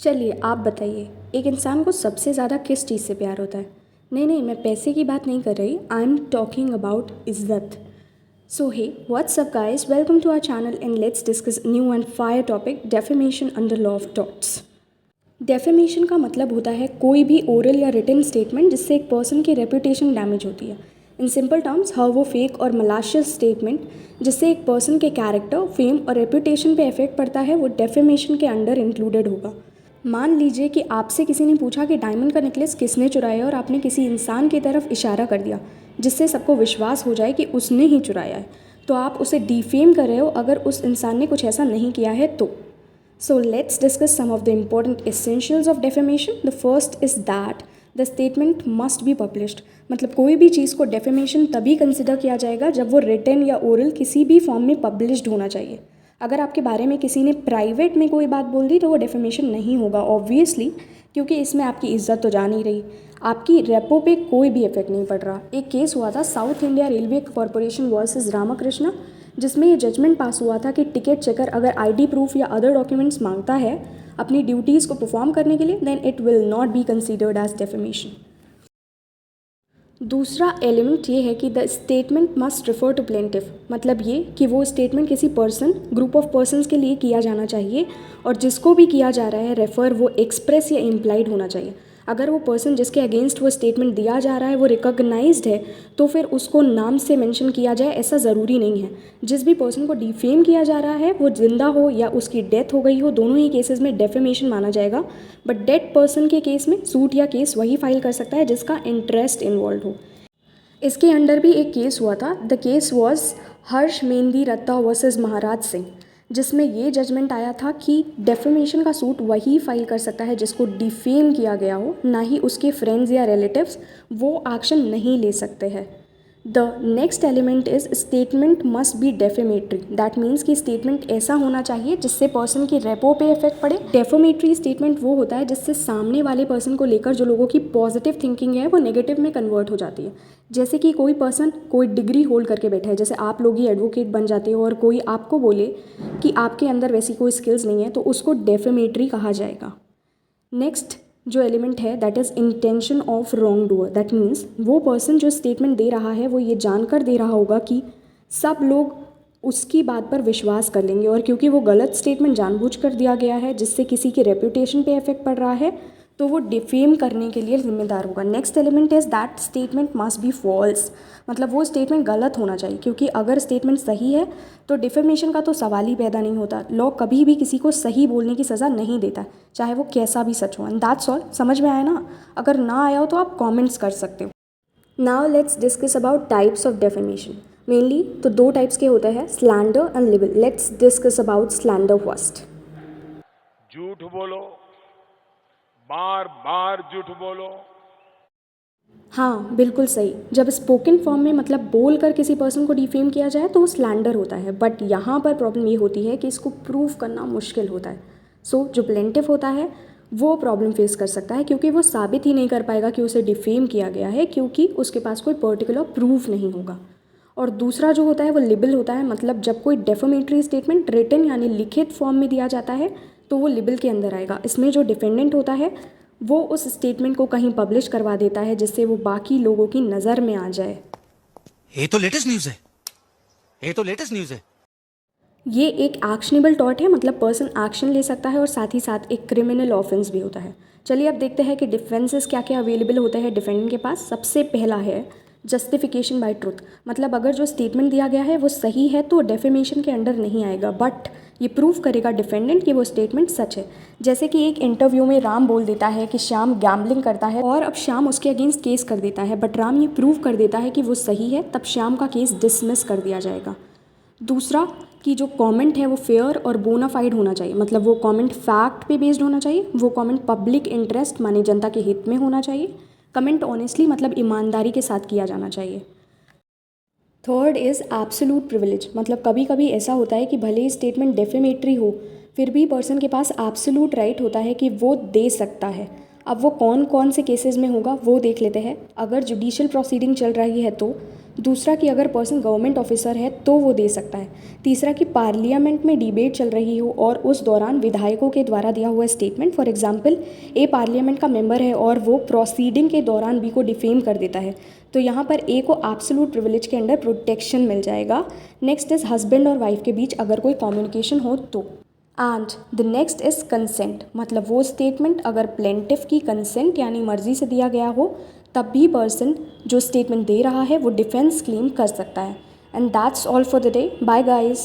चलिए आप बताइए, एक इंसान को सबसे ज़्यादा किस चीज़ से प्यार होता है? नहीं, मैं पैसे की बात नहीं कर रही। आई एम टॉकिंग अबाउट इज़्ज़त। So hey, what's up guys, welcome to our channel and let's discuss new and fire topic, defamation under law of torts. Defamation का मतलब होता है कोई भी ओरल या रिटन स्टेटमेंट जिससे एक पर्सन की रेपुटेशन डैमेज होती है। इन सिंपल टर्म्स, हर वो फेक और मलाशियस स्टेटमेंट जिससे एक पर्सन के कैरेक्टर, फेम और रेपुटेशन पे इफेक्ट पड़ता है, वो डेफेमेशन के अंडर इंक्लूडेड होगा। मान लीजिए कि आपसे किसी ने पूछा कि डायमंड का नेकलेस किसने चुराया और आपने किसी इंसान की तरफ इशारा कर दिया जिससे सबको विश्वास हो जाए कि उसने ही चुराया है, तो आप उसे डिफेम कर रहे हो अगर उस इंसान ने कुछ ऐसा नहीं किया है तो। So let's discuss some of the important essentials of defamation. The first is that the statement must be published. मतलब कोई भी चीज़ को defamation तभी कंसिडर किया जाएगा जब वो written या oral किसी भी फॉर्म में published होना चाहिए। अगर आपके बारे में किसी ने प्राइवेट में कोई बात बोल दी तो वो defamation नहीं होगा ऑब्वियसली, क्योंकि इसमें आपकी इज्जत तो जा नहीं रही, आपकी रेपो पे कोई भी इफेक्ट नहीं पड़ रहा। एक केस हुआ था South India Railway Corporation versus Ramakrishna, जिसमें ये जजमेंट पास हुआ था कि टिकट चेकर अगर आईडी प्रूफ या अदर डॉक्यूमेंट्स मांगता है अपनी ड्यूटीज़ को परफॉर्म करने के लिए, then it will not be considered as defamation. दूसरा एलिमेंट ये है कि the statement must refer to plaintiff, मतलब ये कि वो स्टेटमेंट किसी पर्सन, ग्रुप ऑफ पर्सन्स के लिए किया जाना चाहिए और जिसको भी किया जा रहा है रेफर वो एक्सप्रेस या इम्प्लाइड होना चाहिए। अगर वो पर्सन जिसके अगेंस्ट वो स्टेटमेंट दिया जा रहा है वो रिकॉग्नाइज्ड है तो फिर उसको नाम से मेंशन किया जाए ऐसा ज़रूरी नहीं है। जिस भी पर्सन को डिफेम किया जा रहा है वो जिंदा हो या उसकी डेथ हो गई हो, दोनों ही केसेस में डेफेमेशन माना जाएगा। बट डेड पर्सन के केस में सूट या केस वही फाइल कर सकता है जिसका इंटरेस्ट इन्वॉल्व हो। इसके अंडर भी एक केस हुआ था। The case was Harsh Mehndi Ratta versus Maharaj Singh, जिसमें ये जजमेंट आया था कि डेफेमेशन का सूट वही फाइल कर सकता है जिसको डिफेम किया गया हो, ना ही उसके फ्रेंड्स या रिलेटिव्स वो एक्शन नहीं ले सकते हैं। The next element is statement must B defamatory. That means कि स्टेटमेंट ऐसा होना चाहिए जिससे पर्सन की रेपो पे इफेक्ट पड़े। डेफेमेटरी स्टेटमेंट वो होता है जिससे सामने वाले पर्सन को लेकर जो लोगों की पॉजिटिव थिंकिंग है वो नेगेटिव में कन्वर्ट हो जाती है। जैसे कि कोई पर्सन कोई डिग्री होल्ड करके बैठा है, जैसे आप लोग ही एडवोकेट बन जाते हो और कोई आपको बोले कि आपके अंदर वैसी कोई स्किल्स नहीं है तो उसको डेफेमेटरी कहा जाएगा। नेक्स्ट जो एलिमेंट है that is intention of wrong doer. That means वो पर्सन जो स्टेटमेंट दे रहा है वो ये जानकर दे रहा होगा कि सब लोग उसकी बात पर विश्वास कर लेंगे, और क्योंकि वो गलत स्टेटमेंट जानबूझकर दिया गया है जिससे किसी की रेपुटेशन पे इफेक्ट पड़ रहा है तो वो डिफेम करने के लिए जिम्मेदार होगा। Next element is that statement must be false, मतलब वो स्टेटमेंट गलत होना चाहिए, क्योंकि अगर स्टेटमेंट सही है तो डिफेमेशन का तो सवाल ही पैदा नहीं होता। लॉ कभी भी किसी को सही बोलने की सज़ा नहीं देता, चाहे वो कैसा भी सच हो। And that's all. समझ में आया ना? अगर ना आया हो तो आप कॉमेंट्स कर सकते हो। Now let's discuss about types of defamation. Mainly तो दो टाइप्स के होते हैं, slander and label. Let's discuss about slander first. झूठ बोलो, बार बार झूठ बोलो। हाँ बिल्कुल सही। जब स्पोकन फॉर्म में मतलब बोल कर किसी पर्सन को डिफेम किया जाए तो वो स्लैंडर होता है, बट यहाँ पर प्रॉब्लम ये होती है कि इसको प्रूव करना मुश्किल होता है। सो जो प्लेंटिफ होता है वो प्रॉब्लम फेस कर सकता है, क्योंकि वो साबित ही नहीं कर पाएगा कि उसे डिफेम किया गया है, क्योंकि उसके पास कोई पर्टिकुलर प्रूफ नहीं होगा। और दूसरा जो होता है वो लिबल होता है, मतलब जब कोई डेफेमेटरी स्टेटमेंट रिटन यानी लिखित फॉर्म में दिया जाता है तो वो लिबल के अंदर आएगा। इसमें जो डिफेंडेंट होता है वो उस स्टेटमेंट को कहीं पब्लिश करवा देता है जिससे वो बाकी लोगों की नज़र में आ जाए। ये तो लेटेस्ट न्यूज़ है। ये तो लेटेस्ट न्यूज़ है। ये एक एक्शनेबल टॉर्ट है, मतलब पर्सन एक्शन ले सकता है और साथ ही साथ एक क्रिमिनल ऑफेंस भी होता है। चलिए अब देखते हैं कि डिफेंसेस क्या क्या अवेलेबल होते हैं डिफेंडेंट के पास। सबसे पहला है जस्टिफिकेशन बाय ट्रुथ, मतलब अगर जो स्टेटमेंट दिया गया है वो सही है तो डेफेमेशन के अंडर नहीं आएगा, बट ये प्रूव करेगा डिफेंडेंट कि वो स्टेटमेंट सच है। जैसे कि एक इंटरव्यू में राम बोल देता है कि श्याम गैम्बलिंग करता है और अब श्याम उसके अगेंस्ट केस कर देता है, बट राम ये प्रूव कर देता है कि वो सही है, तब श्याम का केस डिसमिस कर दिया जाएगा। दूसरा कि जो कमेंट है वो फेयर और बोनाफाइड होना चाहिए, मतलब वो कमेंट फैक्ट पे बेस्ड होना चाहिए, वो कमेंट पब्लिक इंटरेस्ट माने जनता के हित में होना चाहिए, कमेंट ऑनेस्टली मतलब ईमानदारी के साथ किया जाना चाहिए। थर्ड इज़ एब्सोलूट प्रिविलेज, मतलब कभी कभी ऐसा होता है कि भले ही स्टेटमेंट डेफेमेटरी हो फिर भी पर्सन के पास एब्सोलूट राइट होता है कि वो दे सकता है। अब वो कौन कौन से केसेस में होगा वो देख लेते हैं। अगर जुडिशियल प्रोसीडिंग चल रही है तो दूसरा कि अगर पर्सन गवर्नमेंट ऑफिसर है तो वो दे सकता है। तीसरा कि पार्लियामेंट में डिबेट चल रही हो और उस दौरान विधायकों के द्वारा दिया हुआ statement, for example A parliament का मेंबर है और वो प्रोसीडिंग के दौरान बी को डिफेम कर देता है, तो यहाँ पर ए को एब्सोल्यूट प्रिविलेज के अंडर प्रोटेक्शन मिल जाएगा। नेक्स्ट इज़ हस्बैंड और वाइफ के बीच अगर कोई कम्युनिकेशन हो तो। And the next is consent, मतलब वो स्टेटमेंट अगर प्लेंटिफ की कंसेंट यानी मर्जी से दिया गया हो तब भी पर्सन जो स्टेटमेंट दे रहा है वो डिफेंस क्लेम कर सकता है। And that's all for the day. Bye guys.